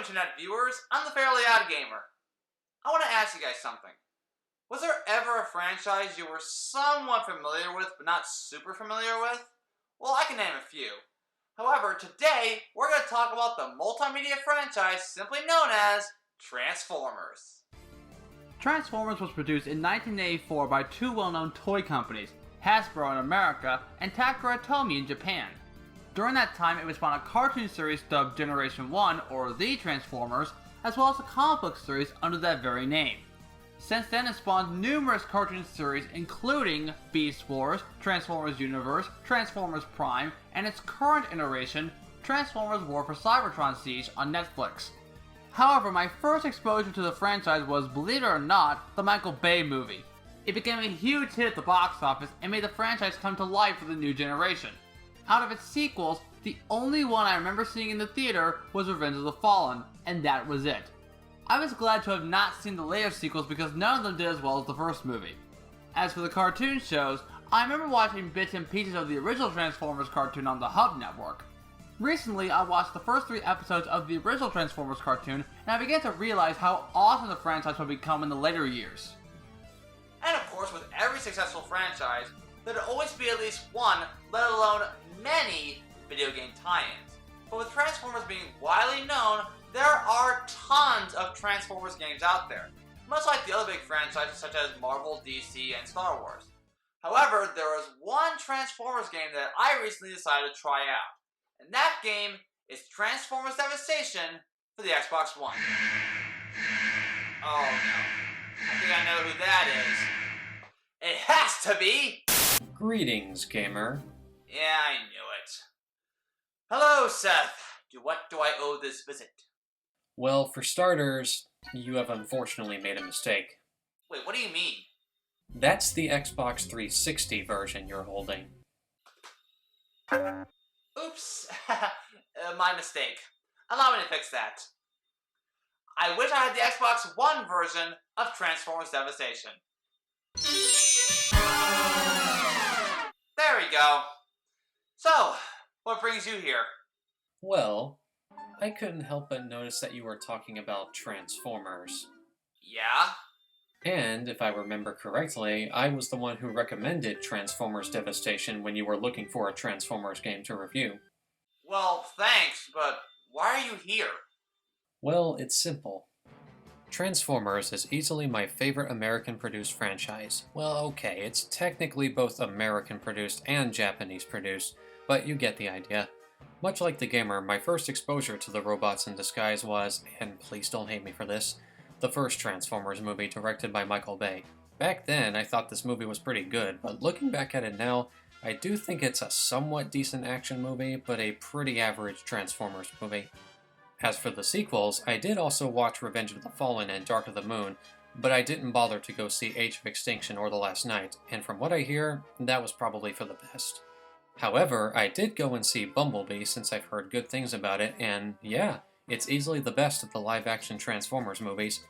internet viewers, I'm the Fairly OddGamer. I want to ask you guys something. Was there ever a franchise you were somewhat familiar with, but not super familiar with? Well, I can name a few. However, today, we're going to talk about the multimedia franchise simply known as Transformers. Transformers was produced in 1984 by two well-known toy companies, Hasbro in America and Takara Tomy in Japan. During that time, it would spawn a cartoon series dubbed Generation 1, or The Transformers, as well as a comic book series under that very name. Since then, it spawned numerous cartoon series including Beast Wars, Transformers Universe, Transformers Prime, and its current iteration, Transformers War for Cybertron Siege on Netflix. However, my first exposure to the franchise was, believe it or not, the Michael Bay movie. It became a huge hit at the box office and made the franchise come to life for the new generation. Out of its sequels, the only one I remember seeing in the theater was Revenge of the Fallen, and that was it. I was glad to have not seen the later sequels because none of them did as well as the first movie. As for the cartoon shows, I remember watching bits and pieces of the original Transformers cartoon on the Hub Network. Recently, I watched the first 3 episodes of the original Transformers cartoon, and I began to realize how awesome the franchise would become in the later years. And of course, with every successful franchise, there'd always be at least one, let alone many, video game tie-ins. But with Transformers being widely known, there are tons of Transformers games out there, much like the other big franchises such as Marvel, DC, and Star Wars. However, there was one Transformers game that I recently decided to try out, and that game is Transformers Devastation for the Xbox One. Oh no, I think I know who that is. It has to be... Greetings, gamer. Yeah, I knew it. Hello, Seth. To what do I owe this visit? Well, for starters, you have unfortunately made a mistake. Wait, what do you mean? That's the Xbox 360 version you're holding. Oops. My mistake. Allow me to fix that. I wish I had the Xbox One version of Transformers Devastation. There we go. So, what brings you here? Well, I couldn't help but notice that you were talking about Transformers. Yeah? And, if I remember correctly, I was the one who recommended Transformers Devastation when you were looking for a Transformers game to review. Well, thanks, but why are you here? Well, it's simple. Transformers is easily my favorite American-produced franchise. Well, okay, it's technically both American-produced and Japanese-produced, but you get the idea. Much like the gamer, my first exposure to the robots in disguise was, and please don't hate me for this, the first Transformers movie directed by Michael Bay. Back then, I thought this movie was pretty good, but looking back at it now, I do think it's a somewhat decent action movie, but a pretty average Transformers movie. As for the sequels, I did also watch Revenge of the Fallen and Dark of the Moon, but I didn't bother to go see Age of Extinction or The Last Knight, and from what I hear, that was probably for the best. However, I did go and see Bumblebee since I've heard good things about it, and yeah, it's easily the best of the live-action Transformers movies.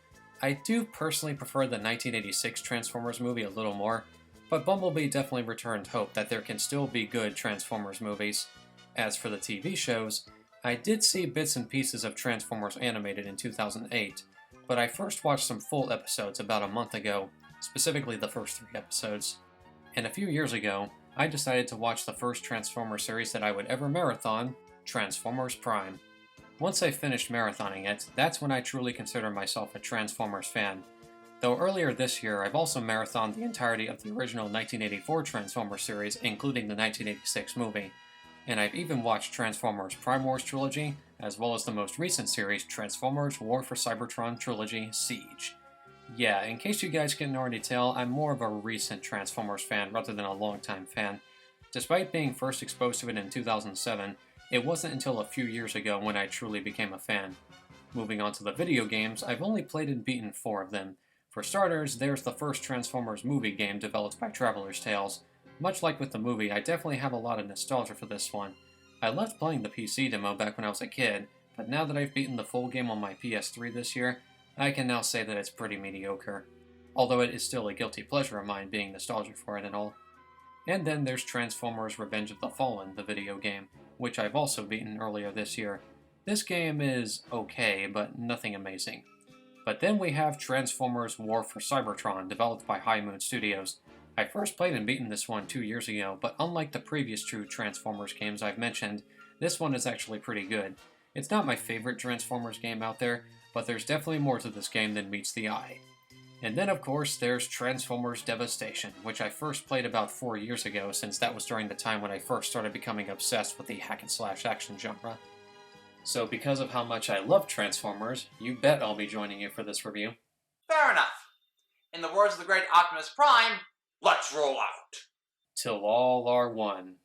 I do personally prefer the 1986 Transformers movie a little more, but Bumblebee definitely returned hope that there can still be good Transformers movies. As for the TV shows, I did see bits and pieces of Transformers animated in 2008, but I first watched some full episodes about a month ago, specifically the first 3 episodes. And a few years ago, I decided to watch the first Transformers series that I would ever marathon, Transformers Prime. Once I finished marathoning it, that's when I truly consider myself a Transformers fan. Though earlier this year, I've also marathoned the entirety of the original 1984 Transformers series, including the 1986 movie. And I've even watched Transformers Prime Wars Trilogy, as well as the most recent series, Transformers War for Cybertron Trilogy Siege. Yeah, in case you guys couldn't already tell, I'm more of a recent Transformers fan rather than a longtime fan. Despite being first exposed to it in 2007, it wasn't until a few years ago when I truly became a fan. Moving on to the video games, I've only played and beaten 4 of them. For starters, there's the first Transformers movie game developed by Traveler's Tales. Much like with the movie, I definitely have a lot of nostalgia for this one. I loved playing the PC demo back when I was a kid, but now that I've beaten the full game on my PS3 this year, I can now say that it's pretty mediocre. Although it is still a guilty pleasure of mine being nostalgic for it and all. And then there's Transformers Revenge of the Fallen, the video game, which I've also beaten earlier this year. This game is okay, but nothing amazing. But then we have Transformers War for Cybertron, developed by High Moon Studios. I first played and beaten this one 2 years ago, but unlike the previous two Transformers games I've mentioned, this one is actually pretty good. It's not my favorite Transformers game out there, but there's definitely more to this game than meets the eye. And then of course there's Transformers Devastation, which I first played about 4 years ago, since that was during the time when I first started becoming obsessed with the hack-and-slash action genre. So because of how much I love Transformers, you bet I'll be joining you for this review. Fair enough. In the words of the great Optimus Prime, let's roll out. Till all are one.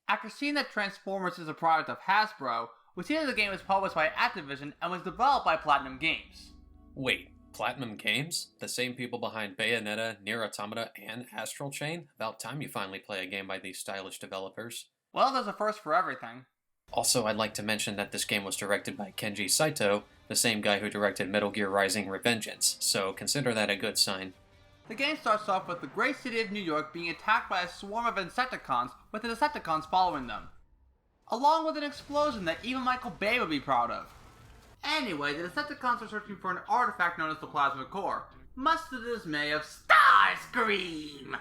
After seeing that Transformers is a product of Hasbro, we see that the game was published by Activision and was developed by PlatinumGames. Wait, PlatinumGames? The same people behind Bayonetta, Nier Automata, and Astral Chain? About time you finally play a game by these stylish developers. Well, there's a first for everything. Also, I'd like to mention that this game was directed by Kenji Saito, the same guy who directed Metal Gear Rising: Revengeance, so consider that a good sign. The game starts off with the great city of New York being attacked by a swarm of Insecticons, with the Decepticons following them, along with an explosion that even Michael Bay would be proud of. Anyway, the Decepticons are searching for an artifact known as the Plasma Core, much to the dismay of Starscream!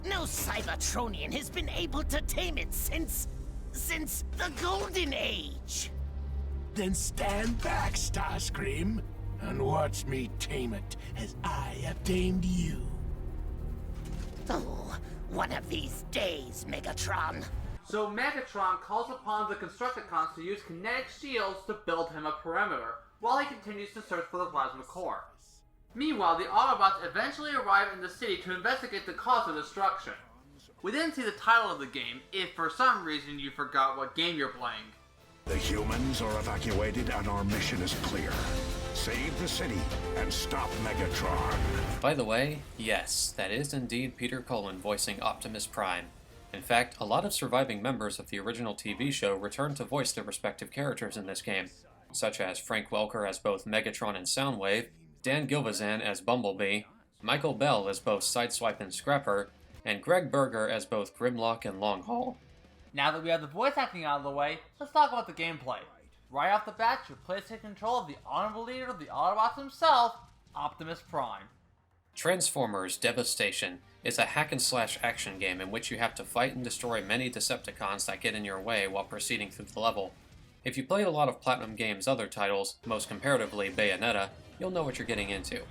No Cybertronian has been able to tame it since the Golden Age. Then stand back, Starscream, and watch me tame it as I have tamed you. Oh, one of these days, Megatron. So Megatron calls upon the Constructicons to use kinetic shields to build him a perimeter, while he continues to search for the Plasma Core. Meanwhile, the Autobots eventually arrive in the city to investigate the cause of destruction. We then see the title of the game, if for some reason you forgot what game you're playing. The humans are evacuated and our mission is clear. Save the city and stop Megatron. By the way, yes, that is indeed Peter Cullen voicing Optimus Prime. In fact, a lot of surviving members of the original TV show returned to voice their respective characters in this game, such as Frank Welker as both Megatron and Soundwave, Dan Gilvezan as Bumblebee, Michael Bell as both Sideswipe and Scrapper, and Greg Berger as both Grimlock and Longhaul. Now that we have the voice acting out of the way, let's talk about the gameplay. Right off the bat, you play to take control of the honorable leader of the Autobots himself, Optimus Prime. Transformers Devastation is a hack-and-slash action game in which you have to fight and destroy many Decepticons that get in your way while proceeding through the level. If you played a lot of PlatinumGames' other titles, most comparatively Bayonetta, you'll know what you're getting into.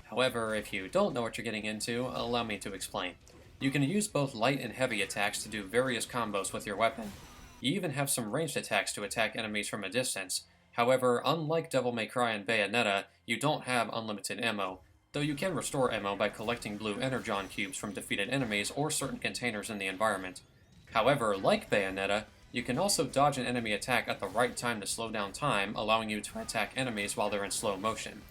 However, if you don't know what you're getting into, allow me to explain. You can use both light and heavy attacks to do various combos with your weapon. You even have some ranged attacks to attack enemies from a distance. However, unlike Devil May Cry and Bayonetta, you don't have unlimited ammo, though you can restore ammo by collecting blue Energon cubes from defeated enemies or certain containers in the environment. However, like Bayonetta, you can also dodge an enemy attack at the right time to slow down time, allowing you to attack enemies while they're in slow motion.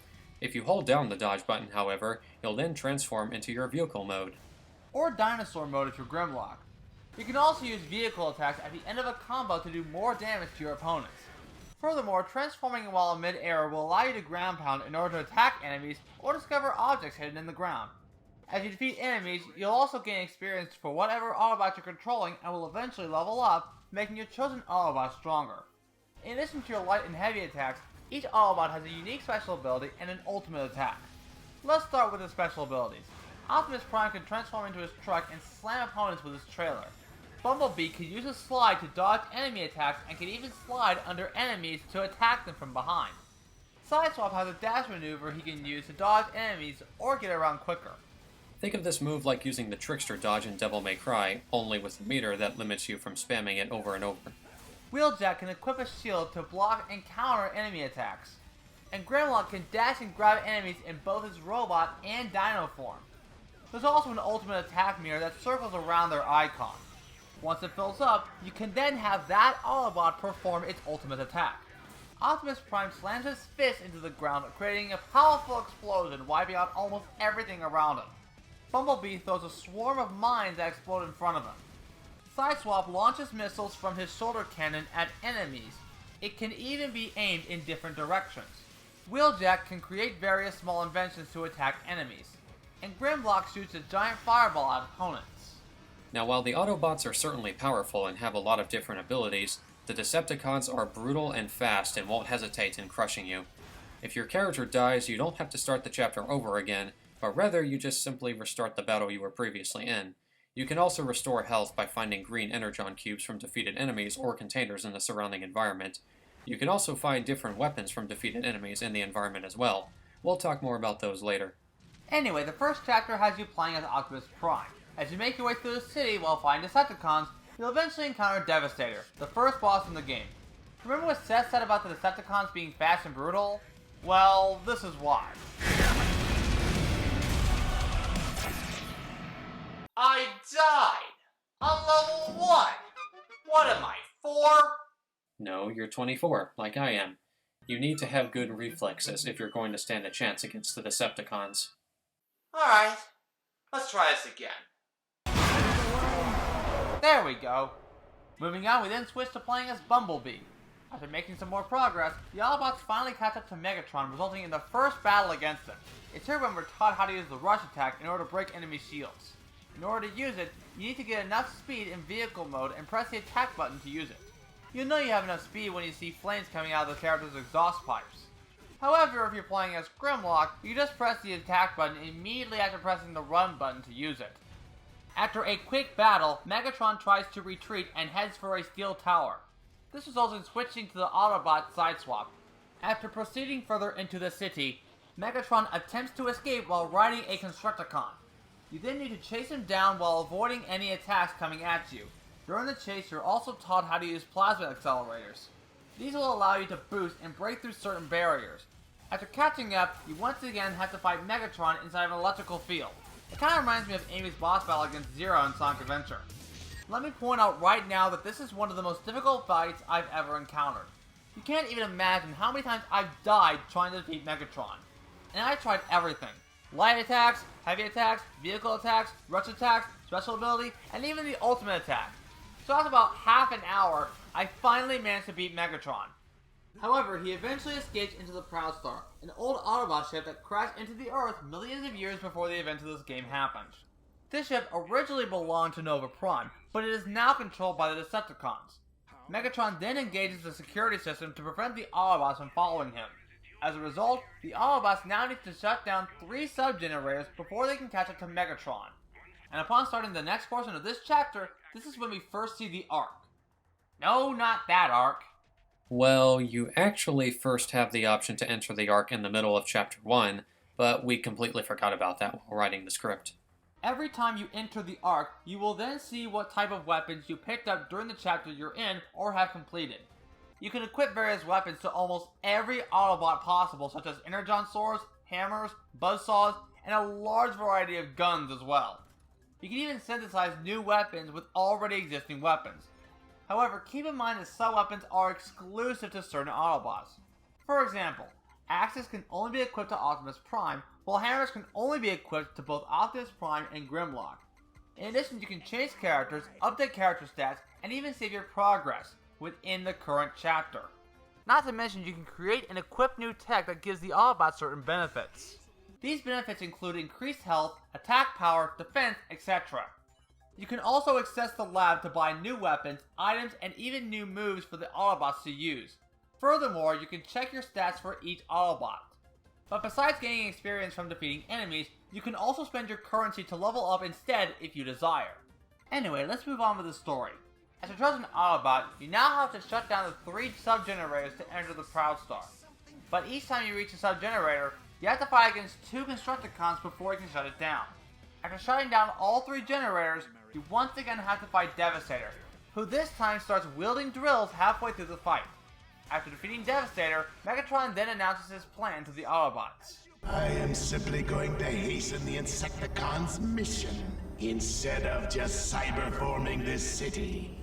If you hold down the dodge button, however, you'll then transform into your vehicle mode. Or dinosaur mode if you're Grimlock. You can also use vehicle attacks at the end of a combo to do more damage to your opponents. Furthermore, transforming while in mid-air will allow you to ground pound in order to attack enemies or discover objects hidden in the ground. As you defeat enemies, you'll also gain experience for whatever Autobot you're controlling and will eventually level up, making your chosen Autobot stronger. In addition to your light and heavy attacks, each Autobot has a unique special ability and an ultimate attack. Let's start with the special abilities. Optimus Prime can transform into his truck and slam opponents with his trailer. Bumblebee can use his slide to dodge enemy attacks and can even slide under enemies to attack them from behind. Sideswipe has a dash maneuver he can use to dodge enemies or get around quicker. Think of this move like using the Trickster dodge in Devil May Cry, only with a meter that limits you from spamming it over and over. Wheeljack can equip a shield to block and counter enemy attacks. And Grimlock can dash and grab enemies in both his robot and dino form. There's also an ultimate attack mirror that circles around their icon. Once it fills up, you can then have that Autobot perform its ultimate attack. Optimus Prime slams his fist into the ground, creating a powerful explosion, wiping out almost everything around him. Bumblebee throws a swarm of mines that explode in front of him. Sideswipe launches missiles from his shoulder cannon at enemies. It can even be aimed in different directions. Wheeljack can create various small inventions to attack enemies. And Grimlock shoots a giant fireball at opponents. Now, while the Autobots are certainly powerful and have a lot of different abilities, The Decepticons are brutal and fast and won't hesitate in crushing you. If your character dies, you don't have to start the chapter over again, but rather you just simply restart the battle you were previously in. You can also restore health by finding green energon cubes from defeated enemies or containers in the surrounding environment. You can also find different weapons from defeated enemies in the environment as well. We'll talk more about those later. Anyway, the first chapter has you playing as Optimus Prime. As you make your way through the city while fighting Decepticons, you'll eventually encounter Devastator, the first boss in the game. Remember what Seth said about the Decepticons being fast and brutal? Well, this is why. I died! On level 1! What am I, 4? No, you're 24, like I am. You need to have good reflexes if you're going to stand a chance against the Decepticons. Alright, let's try this again. There we go. Moving on, we then switch to playing as Bumblebee. After making some more progress, the Autobots finally catch up to Megatron, resulting in the first battle against him. It's here when we're taught how to use the rush attack in order to break enemy shields. In order to use it, you need to get enough speed in vehicle mode and press the attack button to use it. You'll know you have enough speed when you see flames coming out of the character's exhaust pipes. However, if you're playing as Grimlock, you just press the attack button immediately after pressing the run button to use it. After a quick battle, Megatron tries to retreat and heads for a steel tower. This results in switching to the Autobot side swap. After proceeding further into the city, Megatron attempts to escape while riding a Constructicon. You then need to chase him down while avoiding any attacks coming at you. During the chase, you're also taught how to use plasma accelerators. These will allow you to boost and break through certain barriers. After catching up, you once again have to fight Megatron inside of an electrical field. It kind of reminds me of Amy's boss battle against Zero in Sonic Adventure. Let me point out right now that this is one of the most difficult fights I've ever encountered. You can't even imagine how many times I've died trying to defeat Megatron. And I tried everything. Light attacks, heavy attacks, vehicle attacks, rush attacks, special ability, and even the ultimate attack. So after about half an hour, I finally managed to beat Megatron. However, he eventually escaped into the Proud Star, an old Autobot ship that crashed into the Earth millions of years before the events of this game happened. This ship originally belonged to Nova Prime, but it is now controlled by the Decepticons. Megatron then engages the security system to prevent the Autobots from following him. As a result, the Autobots now need to shut down 3 sub-generators before they can catch up to Megatron. And upon starting the next portion of this chapter, this is when we first see the Ark. No, not that Ark. Well, you actually first have the option to enter the Ark in the middle of Chapter 1, but we completely forgot about that while writing the script. Every time you enter the Ark, you will then see what type of weapons you picked up during the chapter you're in or have completed. You can equip various weapons to almost every Autobot possible, such as energon swords, hammers, buzzsaws, and a large variety of guns as well. You can even synthesize new weapons with already existing weapons. However, keep in mind that some weapons are exclusive to certain Autobots. For example, axes can only be equipped to Optimus Prime, while hammers can only be equipped to both Optimus Prime and Grimlock. In addition, you can change characters, update character stats, and even save your progress within the current chapter. Not to mention, you can create and equip new tech that gives the Autobots certain benefits. These benefits include increased health, attack power, defense, etc. You can also access the lab to buy new weapons, items, and even new moves for the Autobots to use. Furthermore, you can check your stats for each Autobot. But besides gaining experience from defeating enemies, you can also spend your currency to level up instead if you desire. Anyway, let's move on with the story. As a chosen Autobot, you now have to shut down the 3 sub-generators to enter the Proud Star. But each time you reach a sub-generator, you have to fight against 2 Constructicons before you can shut it down. After shutting down all 3 generators, you once again have to fight Devastator, who this time starts wielding drills halfway through the fight. After defeating Devastator, Megatron then announces his plan to the Autobots. I am simply going to hasten the Insecticons' mission, instead of just cyberforming this city.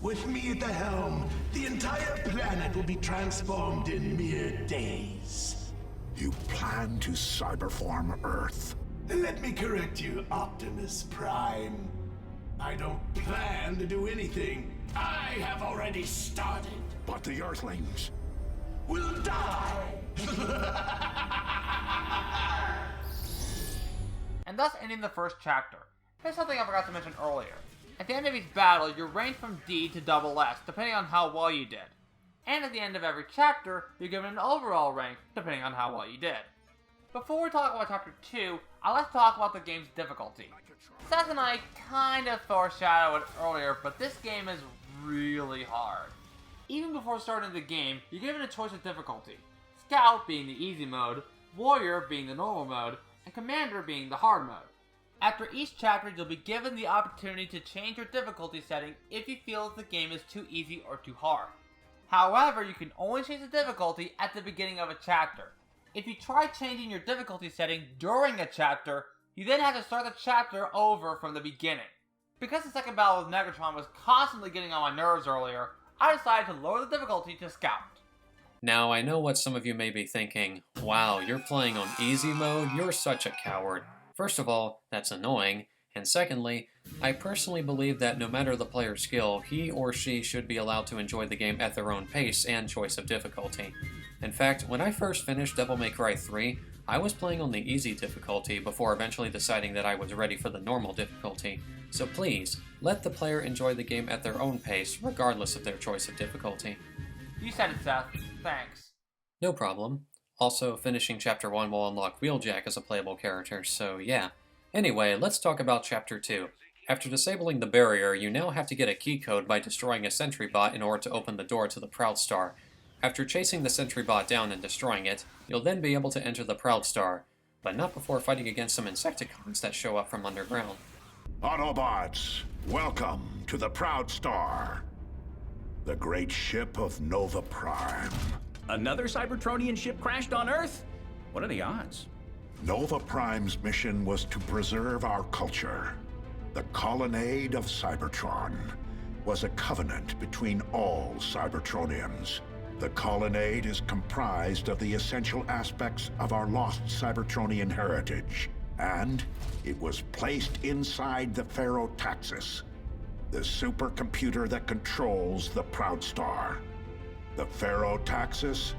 With me at the helm, the entire planet will be transformed in mere days. You plan to cyberform Earth? Let me correct you, Optimus Prime. I don't plan to do anything. I have already started. But the Earthlings Will die. And thus ending the first chapter. Here's something I forgot to mention earlier. At the end of each battle, you're ranked from D to SS, depending on how well you did. And at the end of every chapter, you're given an overall rank, depending on how well you did. Before we talk about Chapter 2, I'd like to talk about the game's difficulty. Seth and I kind of foreshadowed it earlier, but this game is really hard. Even before starting the game, you're given a choice of difficulty. Scout being the easy mode, Warrior being the normal mode, and Commander being the hard mode. After each chapter, you'll be given the opportunity to change your difficulty setting if you feel that the game is too easy or too hard. However, you can only change the difficulty at the beginning of a chapter. If you try changing your difficulty setting during a chapter, you then have to start the chapter over from the beginning. Because the second battle with Megatron was constantly getting on my nerves earlier, I decided to lower the difficulty to Scout. Now, I know what some of you may be thinking. Wow, you're playing on easy mode? You're such a coward. First of all, that's annoying. And secondly, I personally believe that no matter the player's skill, he or she should be allowed to enjoy the game at their own pace and choice of difficulty. In fact, when I first finished Devil May Cry 3, I was playing on the easy difficulty before eventually deciding that I was ready for the normal difficulty. So please, let the player enjoy the game at their own pace, regardless of their choice of difficulty. You said it, Seth. Thanks. No problem. Also, finishing Chapter 1 will unlock Wheeljack as a playable character, so yeah. Anyway, let's talk about Chapter 2. After disabling the barrier, you now have to get a key code by destroying a sentry bot in order to open the door to the Proud Star. After chasing the sentry bot down and destroying it, you'll then be able to enter the Proud Star, but not before fighting against some Insecticons that show up from underground. Autobots, welcome to the Proud Star, the great ship of Nova Prime. Another Cybertronian ship crashed on Earth? What are the odds? Nova Prime's mission was to preserve our culture. The Colonnade of Cybertron was a covenant between all Cybertronians. The Colonnade is comprised of the essential aspects of our lost Cybertronian heritage, and it was placed inside the Pharaoh-Taxis, the supercomputer that controls the Proud Star. The Pharaoh-Taxis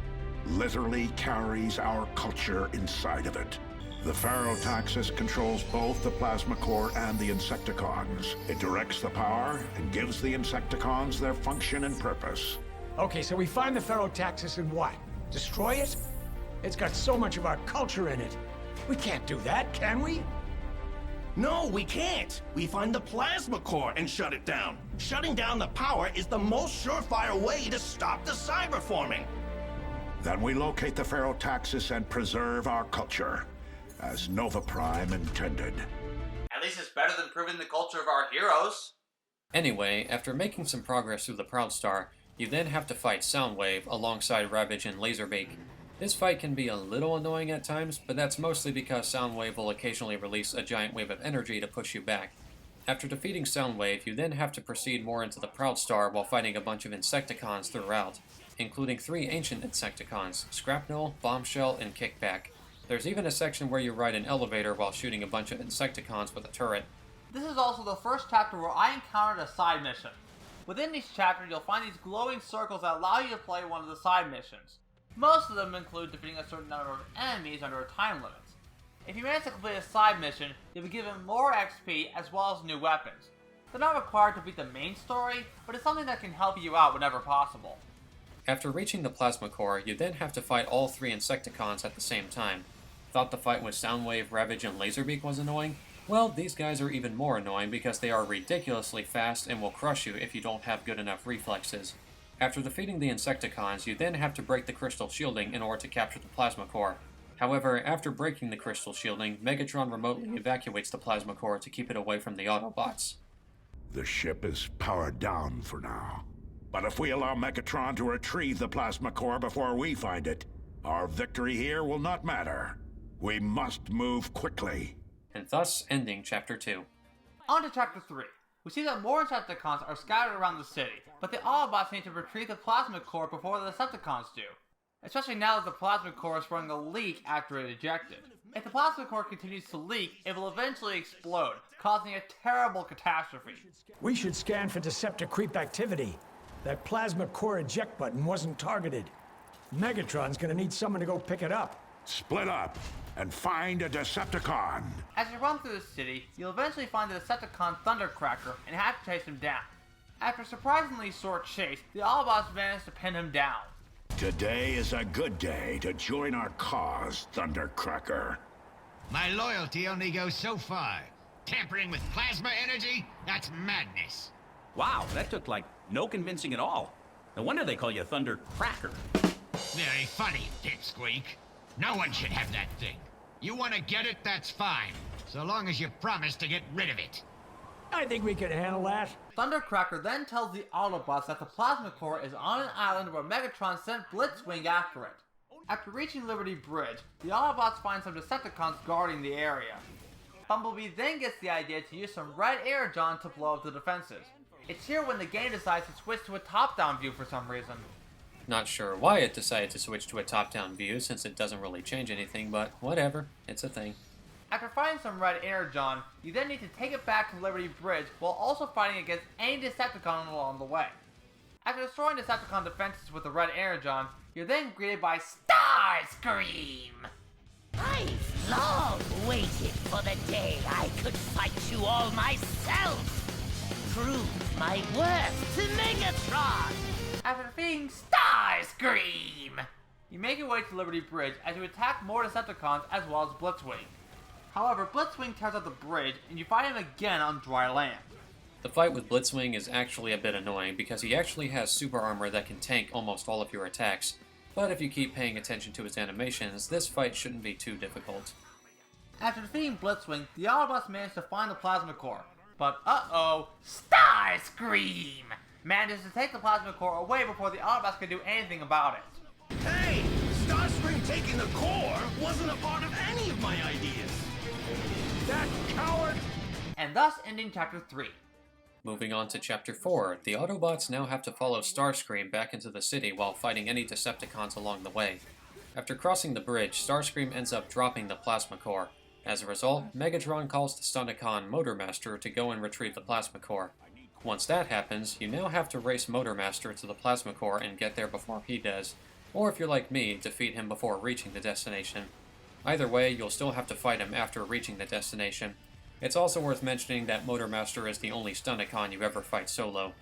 literally carries our culture inside of it. The Pharaoh-Taxis controls both the Plasma Core and the Insecticons. It directs the power and gives the Insecticons their function and purpose. Okay, so we find the Pharaoh-Taxis and what? Destroy it? It's got so much of our culture in it. We can't do that, can we? No, we can't. We find the plasma core and shut it down. Shutting down the power is the most surefire way to stop the cyberforming. Then we locate the Pharaoh-Taxis and preserve our culture, as Nova Prime intended. At least it's better than proving the culture of our heroes. Anyway, after making some progress through the Proud Star, you then have to fight Soundwave alongside Ravage and Laserbeak. This fight can be a little annoying at times, but that's mostly because Soundwave will occasionally release a giant wave of energy to push you back. After defeating Soundwave, you then have to proceed more into the Proud Star while fighting a bunch of Insecticons throughout, including 3 ancient Insecticons, Scrapnel, Bombshell, and Kickback. There's even a section where you ride an elevator while shooting a bunch of Insecticons with a turret. This is also the first chapter where I encountered a side mission. Within each chapter, you'll find these glowing circles that allow you to play one of the side missions. Most of them include defeating a certain number of enemies under a time limit. If you manage to complete a side mission, you'll be given more XP as well as new weapons. They're not required to beat the main story, but it's something that can help you out whenever possible. After reaching the Plasma Core, you then have to fight all 3 Insecticons at the same time. Thought the fight with Soundwave, Ravage, and Laserbeak was annoying? Well, these guys are even more annoying because they are ridiculously fast and will crush you if you don't have good enough reflexes. After defeating the Insecticons, you then have to break the crystal shielding in order to capture the Plasma Core. However, after breaking the crystal shielding, Megatron remotely evacuates the Plasma Core to keep it away from the Autobots. The ship is powered down for now. But if we allow Megatron to retrieve the Plasma Core before we find it, our victory here will not matter. We must move quickly. And thus ending Chapter 2. On to Chapter 3. We see that more Insecticons are scattered around the city, but the Autobots need to retrieve the Plasma Core before the Decepticons do. Especially now that the Plasma Core is running a leak after it ejected. If the Plasma Core continues to leak, it will eventually explode, causing a terrible catastrophe. We should scan for Deceptor creep activity. That Plasma Core eject button wasn't targeted. Megatron's gonna need someone to go pick it up. Split up and find a Decepticon. As you run through the city, you'll eventually find the Decepticon Thundercracker and have to chase him down. After a surprisingly short chase, the Autobots manage to pin him down. Today is a good day to join our cause, Thundercracker. My loyalty only goes so far. Tampering with plasma energy? That's madness. Wow, that took like no convincing at all. No wonder they call you Thunder Cracker. Very funny, dipsqueak. No one should have that thing. You want to get it, that's fine. So long as you promise to get rid of it. I think we can handle that. Thundercracker then tells the Autobots that the Plasma Core is on an island where Megatron sent Blitzwing after it. After reaching Liberty Bridge, the Autobots find some Decepticons guarding the area. Bumblebee then gets the idea to use some red energon to blow up the defenses. It's here when the game decides to switch to a top-down view for some reason. Not sure why it decided to switch to a top-down view since it doesn't really change anything, but whatever, it's a thing. After finding some red energon, you then need to take it back to Liberty Bridge while also fighting against any Decepticon along the way. After destroying Decepticon defenses with the red energon, you're then greeted by Starscream! I've long waited for the day I could fight you all myself. Prove my worth to Megatron. After defeating Starscream, you make your way to Liberty Bridge as you attack more Decepticons as well as Blitzwing. However, Blitzwing tears out the bridge and you fight him again on dry land. The fight with Blitzwing is actually a bit annoying because he actually has super armor that can tank almost all of your attacks, but if you keep paying attention to his animations, this fight shouldn't be too difficult. After defeating Blitzwing, the Autobots manage to find the Plasma Core, but uh-oh, Starscream manages to take the Plasma Core away before the Autobots can do anything about it. Hey! Starscream taking the core wasn't a part of any of my ideas! That coward! And thus ending Chapter 3. Moving on to Chapter 4, the Autobots now have to follow Starscream back into the city while fighting any Decepticons along the way. After crossing the bridge, Starscream ends up dropping the Plasma Core. As a result, Megatron calls the Stunticon Motormaster to go and retrieve the Plasma Core. Once that happens, you now have to race Motormaster to the Plasma Core and get there before he does, or if you're like me, defeat him before reaching the destination. Either way, you'll still have to fight him after reaching the destination. It's also worth mentioning that Motormaster is the only Stunticon you ever fight solo.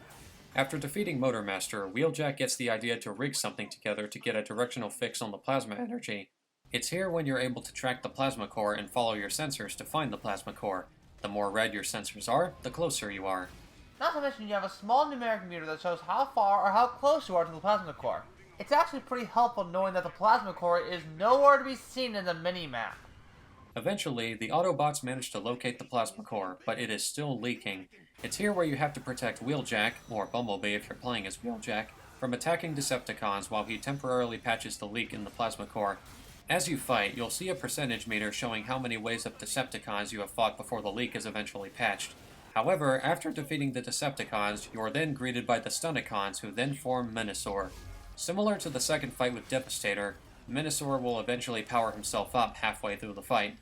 After defeating Motormaster, Wheeljack gets the idea to rig something together to get a directional fix on the plasma energy. It's here when you're able to track the Plasma Core and follow your sensors to find the Plasma Core. The more red your sensors are, the closer you are. Not to mention you have a small numeric meter that shows how far or how close you are to the Plasma Core. It's actually pretty helpful knowing that the Plasma Core is nowhere to be seen in the mini-map. Eventually, the Autobots manage to locate the Plasma Core, but it is still leaking. It's here where you have to protect Wheeljack, or Bumblebee if you're playing as Wheeljack, from attacking Decepticons while he temporarily patches the leak in the Plasma Core. As you fight, you'll see a percentage meter showing how many waves of Decepticons you have fought before the leak is eventually patched. However, after defeating the Decepticons, you are then greeted by the Stunticons who then form Menasor. Similar to the second fight with Devastator, Menasor will eventually power himself up halfway through the fight.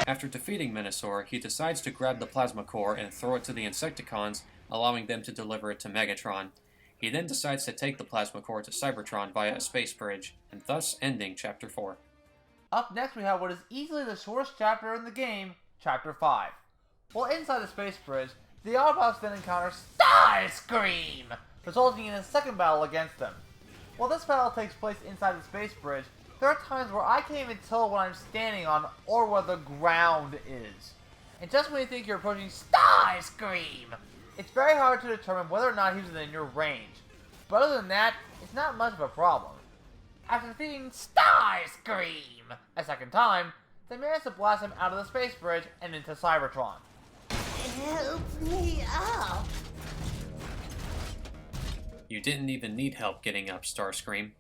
After defeating Menasor, he decides to grab the Plasma Core and throw it to the Insecticons, allowing them to deliver it to Megatron. He then decides to take the Plasma Core to Cybertron via a space bridge, and thus ending Chapter 4. Up next we have what is easily the shortest chapter in the game, Chapter 5. While inside the space bridge, the Autobots then encounter Starscream, resulting in a second battle against them. While this battle takes place inside the space bridge, there are times where I can't even tell what I'm standing on or where the ground is. And just when you think you're approaching Starscream, it's very hard to determine whether or not he's within your range. But other than that, it's not much of a problem. After defeating Starscream a second time, they manage to blast him out of the space bridge and into Cybertron. Help me up. You didn't even need help getting up, Starscream.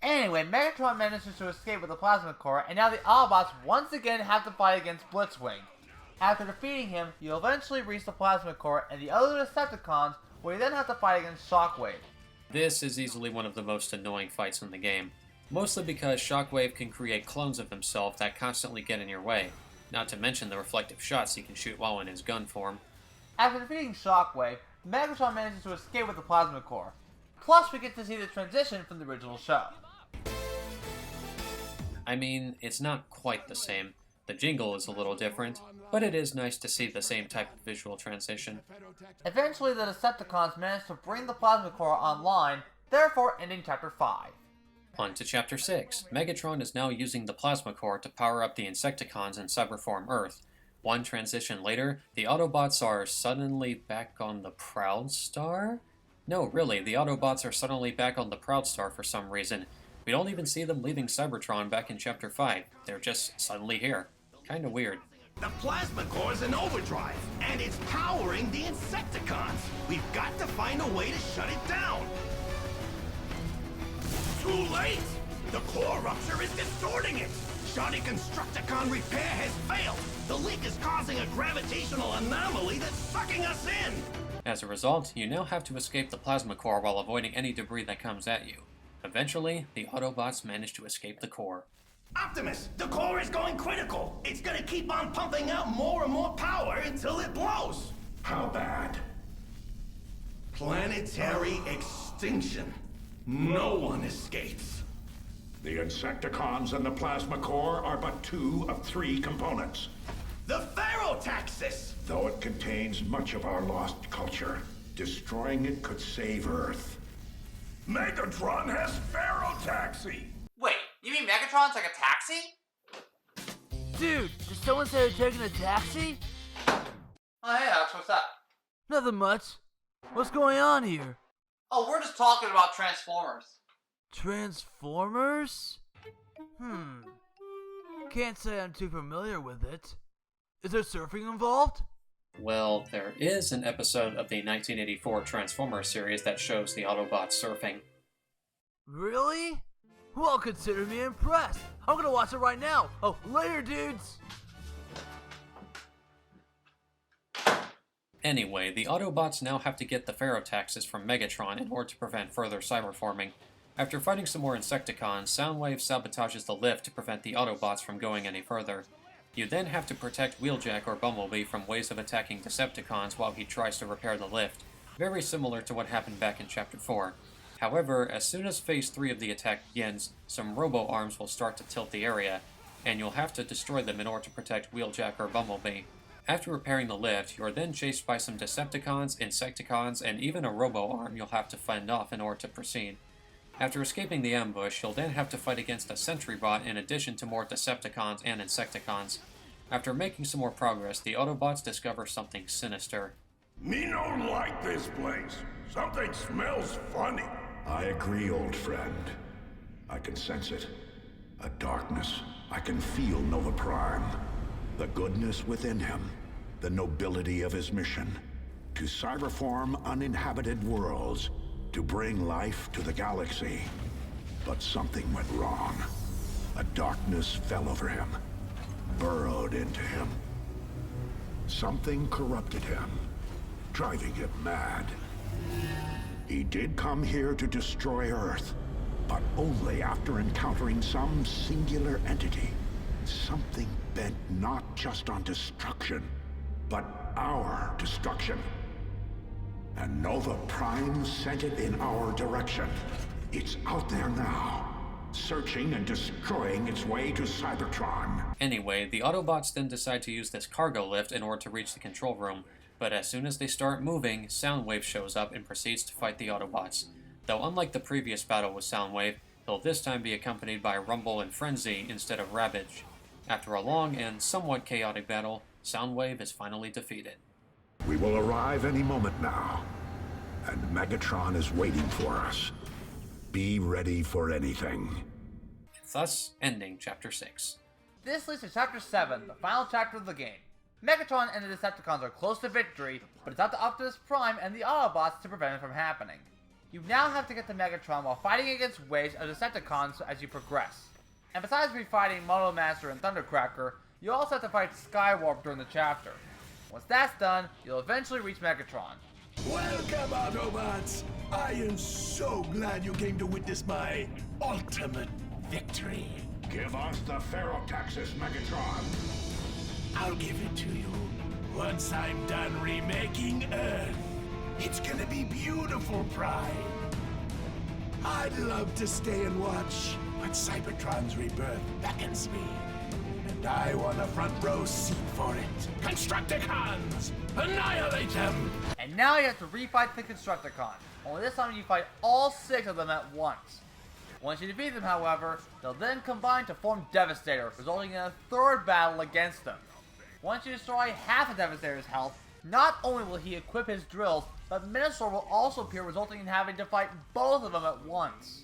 Anyway, Megatron manages to escape with the Plasma Core, and now the Autobots once again have to fight against Blitzwing. After defeating him, you eventually reach the Plasma Core and the other Decepticons, where you then have to fight against Shockwave. This is easily one of the most annoying fights in the game, mostly because Shockwave can create clones of himself that constantly get in your way, not to mention the reflective shots he can shoot while in his gun form. After defeating Shockwave, Megatron manages to escape with the Plasma Core. plus we get to see the transition from the original show. I mean, it's not quite the same. The jingle is a little different, but it is nice to see the same type of visual transition. Eventually, the Decepticons manage to bring the Plasma Core online, therefore ending Chapter 5. On to Chapter 6. Megatron is now using the Plasma Core to power up the Insecticons in Cyberform Earth. One transition later, the Autobots are suddenly back on the Proud Star? No, really, the Autobots are suddenly back on the Proud Star for some reason. We don't even see them leaving Cybertron back in Chapter 5. They're just suddenly here. Kinda weird. The plasma core is in overdrive, and it's powering the Insecticons. We've got to find a way to shut it down. Too late! The core rupture is distorting it. Shoddy Constructicon repair has failed. The leak is causing a gravitational anomaly that's sucking us in. As a result, you now have to escape the plasma core while avoiding any debris that comes at you. Eventually, the Autobots manage to escape the core. Optimus, the core is going critical. It's gonna keep on pumping out more and more power until it blows. How bad? Planetary extinction. No one escapes. The Insecticons and the Plasma Core are but 2 of 3 components. The Ferrotaxis! Though it contains much of our lost culture, destroying it could save Earth. Megatron has Ferrotaxi! Wait, you mean Megatron's like a taxi? Dude, did someone say they're taking a taxi? Oh hey Alex, what's up? Nothing much. What's going on here? Oh, we're just talking about Transformers. Transformers? Can't say I'm too familiar with it. Is there surfing involved? Well, there is an episode of the 1984 Transformers series that shows the Autobots surfing. Really? Well, consider me impressed. I'm gonna watch it right now. Oh, later, dudes! Anyway, the Autobots now have to get the Ferrotaxis from Megatron in order to prevent further cyberforming. After fighting some more Insecticons, Soundwave sabotages the lift to prevent the Autobots from going any further. You then have to protect Wheeljack or Bumblebee from ways of attacking Decepticons while he tries to repair the lift, very similar to what happened back in Chapter 4. However, as soon as Phase 3 of the attack begins, some robo-arms will start to tilt the area, and you'll have to destroy them in order to protect Wheeljack or Bumblebee. After repairing the lift, you're then chased by some Decepticons, Insecticons, and even a robo-arm you'll have to fend off in order to proceed. After escaping the ambush, you'll then have to fight against a sentry bot in addition to more Decepticons and Insecticons. After making some more progress, the Autobots discover something sinister. Me don't like this place. Something smells funny. I agree, old friend. I can sense it. A darkness. I can feel Nova Prime. The goodness within him. The nobility of his mission. To cyberform uninhabited worlds. To bring life to the galaxy. But something went wrong. A darkness fell over him. Burrowed into him. Something corrupted him. Driving him mad. He did come here to destroy Earth, but only after encountering some singular entity. Something bent not just on destruction, but our destruction. And Nova Prime sent it in our direction. It's out there now, searching and destroying its way to Cybertron. Anyway, the Autobots then decide to use this cargo lift in order to reach the control room, but as soon as they start moving, Soundwave shows up and proceeds to fight the Autobots. Though unlike the previous battle with Soundwave, he'll this time be accompanied by Rumble and Frenzy instead of Ravage. After a long and somewhat chaotic battle, Soundwave is finally defeated. We will arrive any moment now, and Megatron is waiting for us. Be ready for anything. Thus, ending Chapter 6. This leads to Chapter 7, the final chapter of the game. Megatron and the Decepticons are close to victory, but it's up to Optimus Prime and the Autobots to prevent it from happening. You now have to get to Megatron while fighting against waves of Decepticons as you progress. And besides fighting Moto Master and Thundercracker, you also have to fight Skywarp during the chapter. Once that's done, you'll eventually reach Megatron. Welcome, Autobots! I am so glad you came to witness my ultimate victory. Give us the Ferrotaxis, Megatron. I'll give it to you once I'm done remaking Earth. It's gonna be beautiful, Prime. I'd love to stay and watch, but Cybertron's rebirth beckons me. And I want a front row seat for it. Constructicons! Annihilate them! And now you have to refight the Constructicons. Only this time you fight all 6 of them at once. Once you defeat them, however, they'll then combine to form Devastator, resulting in a 3rd battle against them. Once you destroy half of Devastator's health, not only will he equip his drills, but Minosaur will also appear, resulting in having to fight both of them at once.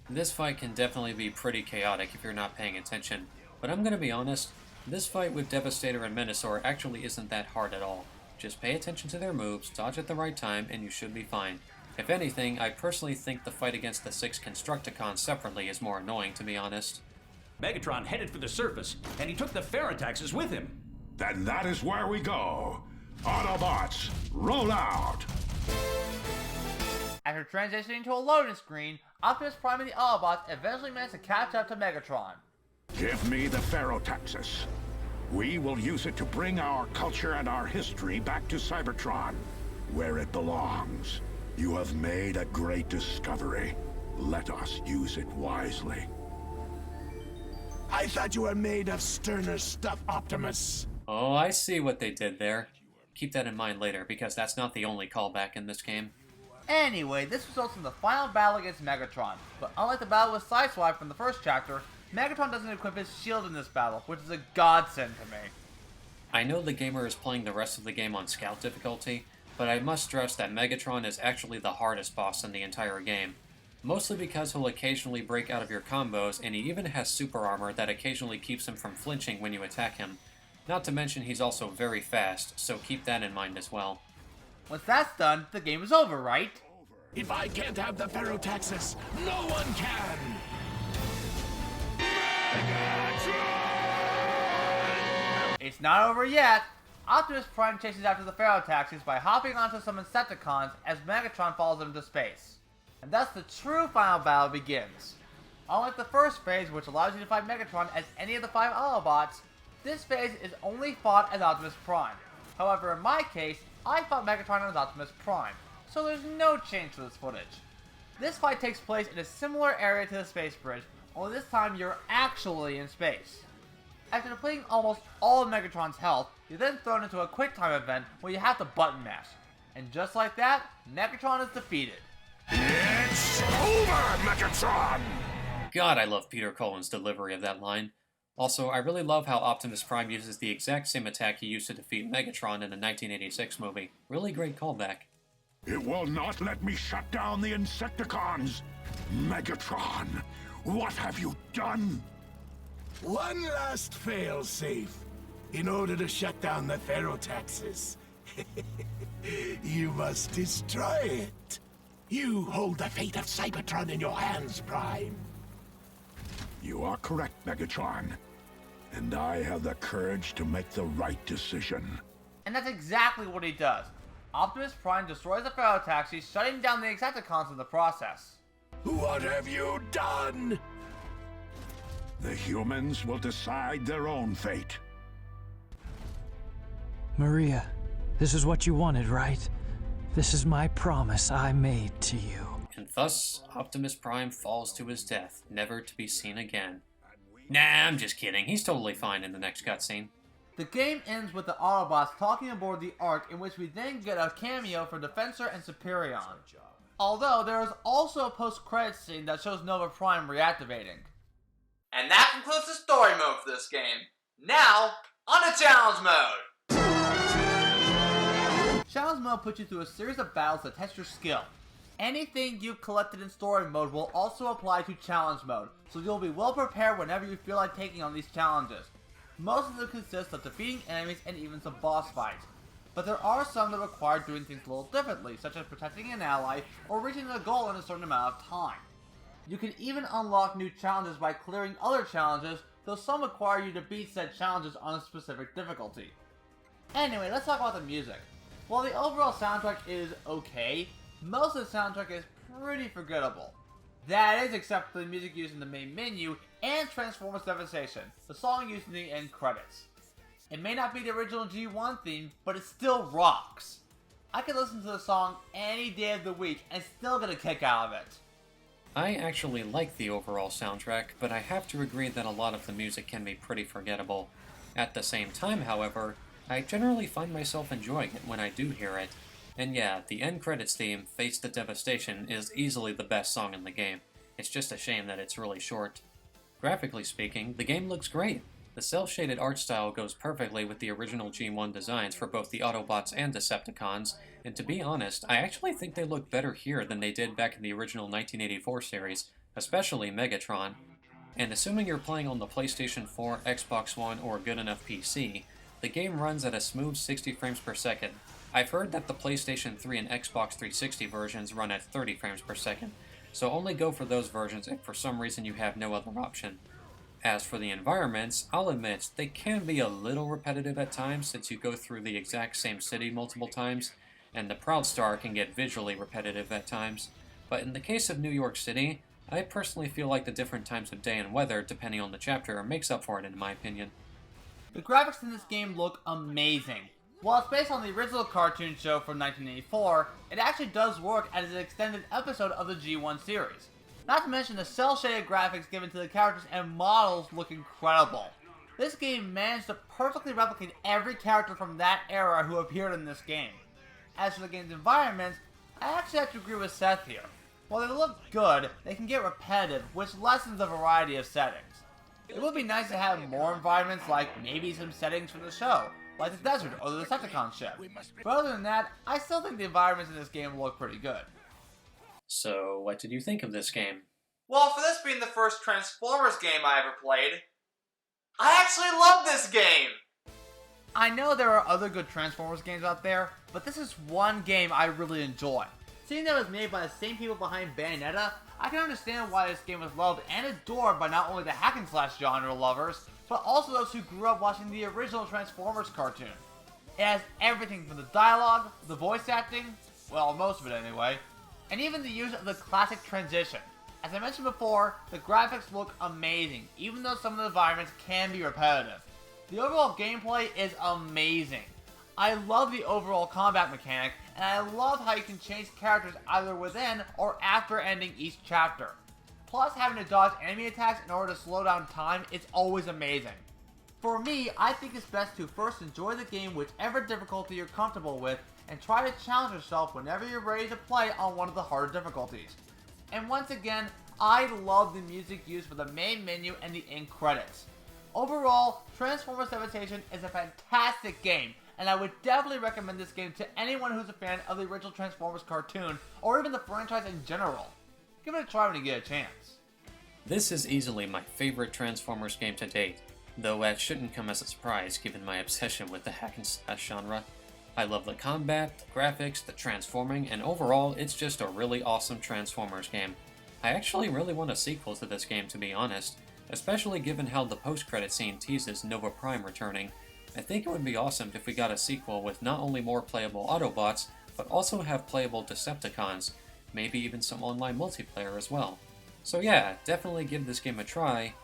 This fight can definitely be pretty chaotic if you're not paying attention, but I'm gonna be honest, this fight with Devastator and Minosaur actually isn't that hard at all. Just pay attention to their moves, dodge at the right time, and you should be fine. If anything, I personally think the fight against the 6 Constructicons separately is more annoying, to be honest. Megatron headed for the surface, and he took the Ferrotaxes with him. Then that is where we go. Autobots, roll out! After transitioning to a loading screen, Optimus Prime and the Autobots eventually manage to catch up to Megatron. Give me the Ferrotaxis. We will use it to bring our culture and our history back to Cybertron, where it belongs. You have made a great discovery. Let us use it wisely. I thought you were made of sterner stuff, Optimus. Oh, I see what they did there. Keep that in mind later, because that's not the only callback in this game. Anyway, this results in the final battle against Megatron, but unlike the battle with Sideswipe from the first chapter, Megatron doesn't equip his shield in this battle, which is a godsend to me. I know the gamer is playing the rest of the game on Scout difficulty, but I must stress that Megatron is actually the hardest boss in the entire game. Mostly because he'll occasionally break out of your combos, and he even has super armor that occasionally keeps him from flinching when you attack him. Not to mention he's also very fast, so keep that in mind as well. Once that's done, the game is over, right? If I can't have the Ferrotaxis, no one can! It's not over yet! Optimus Prime chases after the Ferrotaxis by hopping onto some Insecticons as Megatron follows them to space. And thus the true final battle begins. Unlike the first phase, which allows you to fight Megatron as any of the 5 Autobots, this phase is only fought as Optimus Prime. However, in my case, I fought Megatron as Optimus Prime, so there's no change to this footage. This fight takes place in a similar area to the space bridge, only this time you're actually in space. After depleting almost all of Megatron's health, you're then thrown into a quick time event where you have to button mash. And just like that, Megatron is defeated. It's over, Megatron! God, I love Peter Cullen's delivery of that line. Also, I really love how Optimus Prime uses the exact same attack he used to defeat Megatron in the 1986 movie. Really great callback. It will not let me shut down the Insecticons! Megatron, what have you done? One last fail-safe. In order to shut down the Ferrotaxis, you must destroy it. You hold the fate of Cybertron in your hands, Prime. You are correct, Megatron. And I have the courage to make the right decision. And that's exactly what he does. Optimus Prime destroys the Ferrotaxis, shutting down the Insecticons in the process. What have you done? The humans will decide their own fate. Maria, this is what you wanted, right? This is my promise I made to you. And thus, Optimus Prime falls to his death, never to be seen again. Nah, I'm just kidding. He's totally fine in the next cutscene. The game ends with the Autobots talking aboard the Ark, in which we then get a cameo for Defensor and Superion. Although, there is also a post-credits scene that shows Nova Prime reactivating. And that concludes the story mode for this game. Now, on to challenge mode! Challenge mode puts you through a series of battles that test your skill. Anything you've collected in story mode will also apply to challenge mode, so you'll be well prepared whenever you feel like taking on these challenges. Most of them consist of defeating enemies and even some boss fights, but there are some that require doing things a little differently, such as protecting an ally or reaching a goal in a certain amount of time. You can even unlock new challenges by clearing other challenges, though some require you to beat said challenges on a specific difficulty. Anyway, let's talk about the music. While the overall soundtrack is okay, most of the soundtrack is pretty forgettable. That is except for the music used in the main menu and Transformers Devastation, the song used in the end credits. It may not be the original G1 theme, but it still rocks. I could listen to the song any day of the week and still get a kick out of it. I actually like the overall soundtrack, but I have to agree that a lot of the music can be pretty forgettable. At the same time, however, I generally find myself enjoying it when I do hear it. And yeah, the end credits theme, Face the Devastation, is easily the best song in the game. It's just a shame that it's really short. Graphically speaking, the game looks great. The cel-shaded art style goes perfectly with the original G1 designs for both the Autobots and Decepticons, and to be honest, I actually think they look better here than they did back in the original 1984 series, especially Megatron. And assuming you're playing on the PlayStation 4, Xbox One, or good enough PC, the game runs at a smooth 60 frames per second. I've heard that the PlayStation 3 and Xbox 360 versions run at 30 frames per second, so only go for those versions if for some reason you have no other option. As for the environments, I'll admit, they can be a little repetitive at times since you go through the exact same city multiple times, and the Proud Star can get visually repetitive at times, but in the case of New York City, I personally feel like the different times of day and weather, depending on the chapter, makes up for it in my opinion. The graphics in this game look amazing. While it's based on the original cartoon show from 1984, it actually does work as an extended episode of the G1 series. Not to mention the cel-shaded graphics given to the characters and models look incredible. This game managed to perfectly replicate every character from that era who appeared in this game. As for the game's environments, I actually have to agree with Seth here. While they look good, they can get repetitive, which lessens the variety of settings. It would be nice to have more environments like maybe some settings from the show, like the desert or the Decepticon ship. But other than that, I still think the environments in this game look pretty good. So, what did you think of this game? Well, for this being the first Transformers game I ever played, I actually love this game! I know there are other good Transformers games out there, but this is one game I really enjoy. Seeing that it was made by the same people behind Bayonetta, I can understand why this game was loved and adored by not only the hack and slash genre lovers, but also those who grew up watching the original Transformers cartoon. It has everything from the dialogue, the voice acting, well, most of it anyway, and even the use of the classic transition. As I mentioned before, the graphics look amazing, even though some of the environments can be repetitive. The overall gameplay is amazing. I love the overall combat mechanic, and I love how you can change characters either within or after ending each chapter. Plus, having to dodge enemy attacks in order to slow down time is always amazing. For me, I think it's best to first enjoy the game whichever difficulty you're comfortable with, and try to challenge yourself whenever you're ready to play on one of the harder difficulties. And once again, I love the music used for the main menu and the end credits. Overall, Transformers Devastation is a fantastic game, and I would definitely recommend this game to anyone who's a fan of the original Transformers cartoon, or even the franchise in general. Give it a try when you get a chance. This is easily my favorite Transformers game to date, though that shouldn't come as a surprise given my obsession with the hack and slash genre. I love the combat, the graphics, the transforming, and overall, it's just a really awesome Transformers game. I actually really want a sequel to this game, to be honest, especially given how the post-credit scene teases Nova Prime returning. I think it would be awesome if we got a sequel with not only more playable Autobots, but also have playable Decepticons, maybe even some online multiplayer as well. So yeah, definitely give this game a try.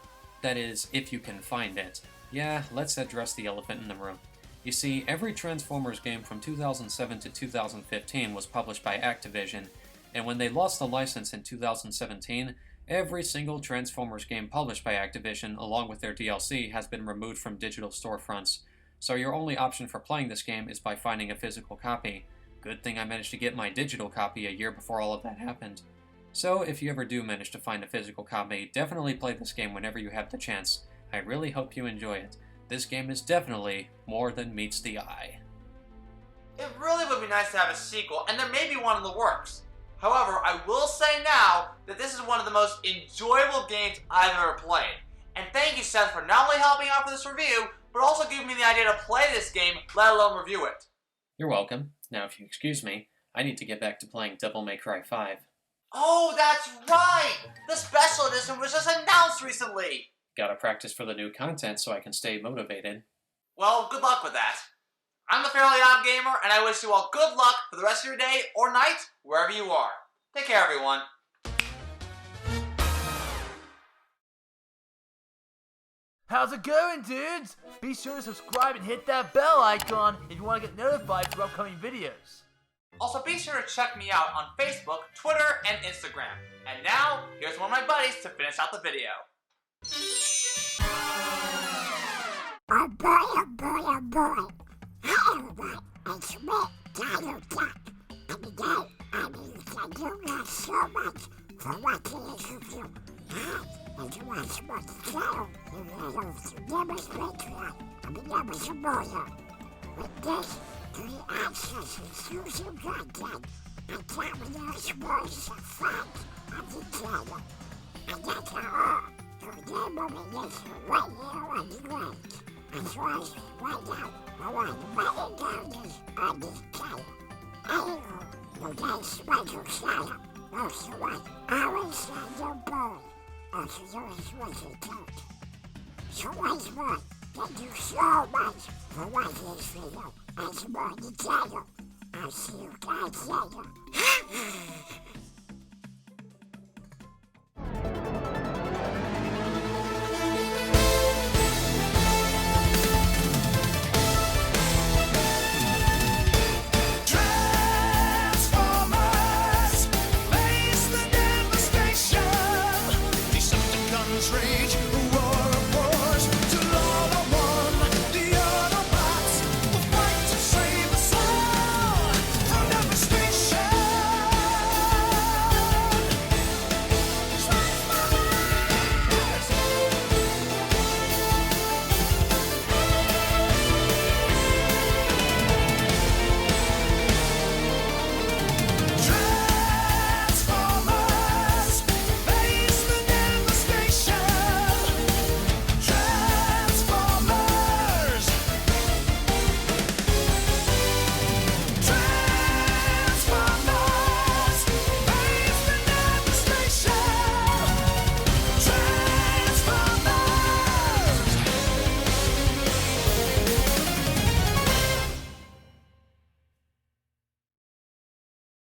That is, if you can find it. Yeah, let's address the elephant in the room. You see, every Transformers game from 2007 to 2015 was published by Activision, and when they lost the license in 2017, every single Transformers game published by Activision, along with their DLC, has been removed from digital storefronts. So your only option for playing this game is by finding a physical copy. Good thing I managed to get my digital copy a year before all of that happened. So if you ever do manage to find a physical copy, definitely play this game whenever you have the chance. I really hope you enjoy it. This game is definitely more than meets the eye. It really would be nice to have a sequel, and there may be one in the works. However, I will say now that this is one of the most enjoyable games I've ever played. And thank you, Seth, for not only helping out for this review, but also giving me the idea to play this game, let alone review it. You're welcome. Now, if you excuse me, I need to get back to playing Devil May Cry 5. Oh, that's right! The special edition was just announced recently! Gotta practice for the new content so I can stay motivated. Well, good luck with that. I'm the Fairly OddGamer, and I wish you all good luck for the rest of your day or night, wherever you are. Take care, everyone. How's it going, dudes? Be sure to subscribe and hit that bell icon if you want to get notified for upcoming videos. Also, be sure to check me out on Facebook, Twitter, and Instagram. And now, here's one of my buddies to finish out the video. Oh boy, oh boy, oh boy. Hi everyone, it's me, Dino Duck. And today, I'm going to thank you guys so much for watching this review. And to watch more the channel, you can go to Gamer's Patreon and become a supporter. With this, you can access exclusive content and cameo exploits of fans of the channel. And that's all. Your Gamer begins right here on the ground. As well as right now, around the many characters on this channel. Anywho, you'll get a special shout-out. Also, always send your boy. Also, yours was a coach. So once more, thank you so much for watching this video and supporting the channel. I'll see you guys later. Rage.